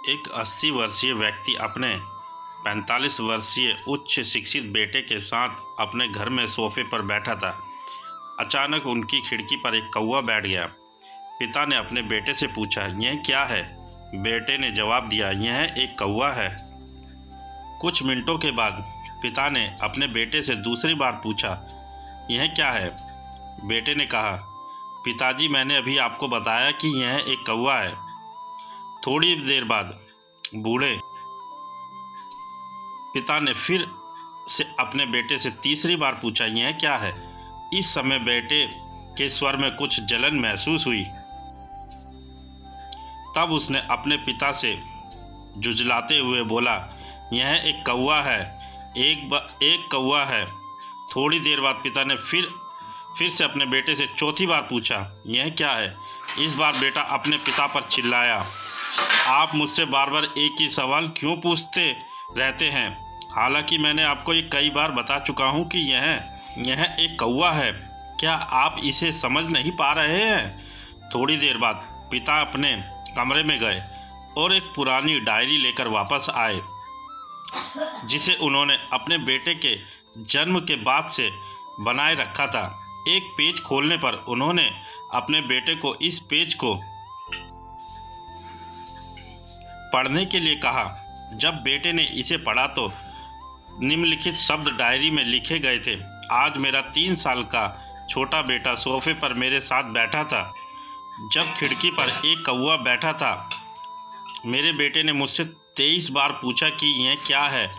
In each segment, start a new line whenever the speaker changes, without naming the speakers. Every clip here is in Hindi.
एक 80 वर्षीय व्यक्ति अपने 45 वर्षीय उच्च शिक्षित बेटे के साथ अपने घर में सोफे पर बैठा था। अचानक उनकी खिड़की पर एक कौवा बैठ गया। पिता ने अपने बेटे से पूछा, यह क्या है? बेटे ने जवाब दिया, यह एक कौवा है। कुछ मिनटों के बाद पिता ने अपने बेटे से दूसरी बार पूछा, यह क्या है? बेटे ने कहा, पिताजी, मैंने अभी आपको बताया कि यह एक कौवा है। थोड़ी देर बाद बूढ़े पिता ने फिर से अपने बेटे से तीसरी बार पूछा, यह क्या है? इस समय बेटे के स्वर में कुछ जलन महसूस हुई। तब उसने अपने पिता से जुझलाते हुए बोला, यह एक कौवा है, एक कौवा है। थोड़ी देर बाद पिता ने फिर से अपने बेटे से चौथी बार पूछा, यह क्या है? इस बार बेटा अपने पिता पर चिल्लाया, आप मुझसे बार बार एक ही सवाल क्यों पूछते रहते हैं? हालांकि मैंने आपको ये कई बार बता चुका हूँ कि यह एक कौवा है। क्या आप इसे समझ नहीं पा रहे हैं? थोड़ी देर बाद पिता अपने कमरे में गए और एक पुरानी डायरी लेकर वापस आए, जिसे उन्होंने अपने बेटे के जन्म के बाद से बनाए रखा था। एक पेज खोलने पर उन्होंने अपने बेटे को इस पेज को पढ़ने के लिए कहा। जब बेटे ने इसे पढ़ा तो निम्नलिखित शब्द डायरी में लिखे गए थे। आज मेरा 3 साल का छोटा बेटा सोफे पर मेरे साथ बैठा था। जब खिड़की पर एक कौवा बैठा था, मेरे बेटे ने मुझसे 23 बार पूछा कि यह क्या है,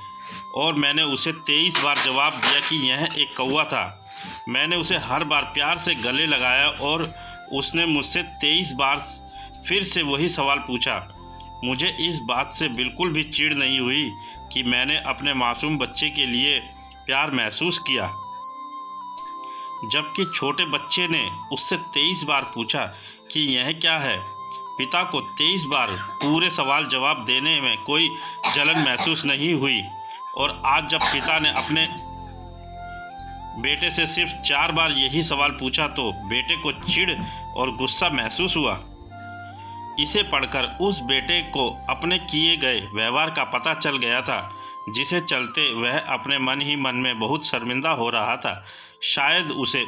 और मैंने उसे 23 बार जवाब दिया कि यह एक कौवा था। मैंने उसे हर बार प्यार से गले लगाया और उसने मुझसे 23 बार फिर से वही सवाल पूछा। मुझे इस बात से बिल्कुल भी चिढ़ नहीं हुई कि मैंने अपने मासूम बच्चे के लिए प्यार महसूस किया, जबकि छोटे बच्चे ने उससे 23 बार पूछा कि यह क्या है। पिता को 23 बार पूरे सवाल जवाब देने में कोई जलन महसूस नहीं हुई, और आज जब पिता ने अपने बेटे से सिर्फ 4 बार यही सवाल पूछा तो बेटे को चिढ़ और गुस्सा महसूस हुआ। इसे पढ़कर उस बेटे को अपने किए गए व्यवहार का पता चल गया था, जिसे चलते वह अपने मन ही मन में बहुत शर्मिंदा हो रहा था। शायद उसे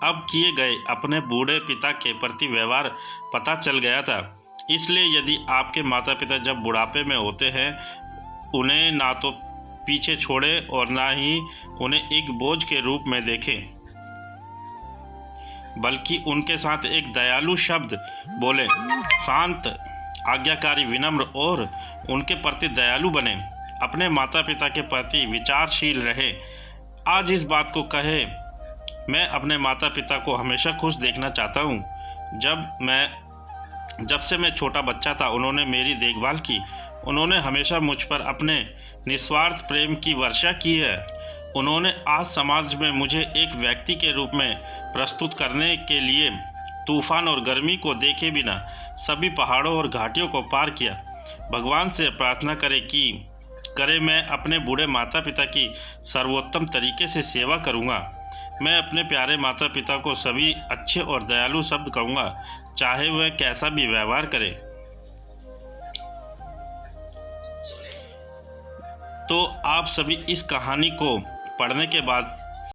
अब किए गए अपने बूढ़े पिता के प्रति व्यवहार पता चल गया था। इसलिए यदि आपके माता पिता जब बुढ़ापे में होते हैं, उन्हें ना तो पीछे छोड़ें और ना ही उन्हें एक बोझ के रूप में देखें, बल्कि उनके साथ एक दयालु शब्द बोलें। शांत, आज्ञाकारी, विनम्र और उनके प्रति दयालु बने। अपने माता पिता के प्रति विचारशील रहे। आज इस बात को कहे, मैं अपने माता पिता को हमेशा खुश देखना चाहता हूँ। जब से मैं छोटा बच्चा था, उन्होंने मेरी देखभाल की। उन्होंने हमेशा मुझ पर अपने निस्वार्थ प्रेम की वर्षा की है। उन्होंने आज समाज में मुझे एक व्यक्ति के रूप में प्रस्तुत करने के लिए तूफान और गर्मी को देखे बिना सभी पहाड़ों और घाटियों को पार किया। भगवान से प्रार्थना करे मैं अपने बूढ़े माता पिता की सर्वोत्तम तरीके से सेवा करूँगा। मैं अपने प्यारे माता पिता को सभी अच्छे और दयालु शब्द कहूँगा, चाहे वह कैसा भी व्यवहार करे। तो आप सभी इस कहानी को पढ़ने के बाद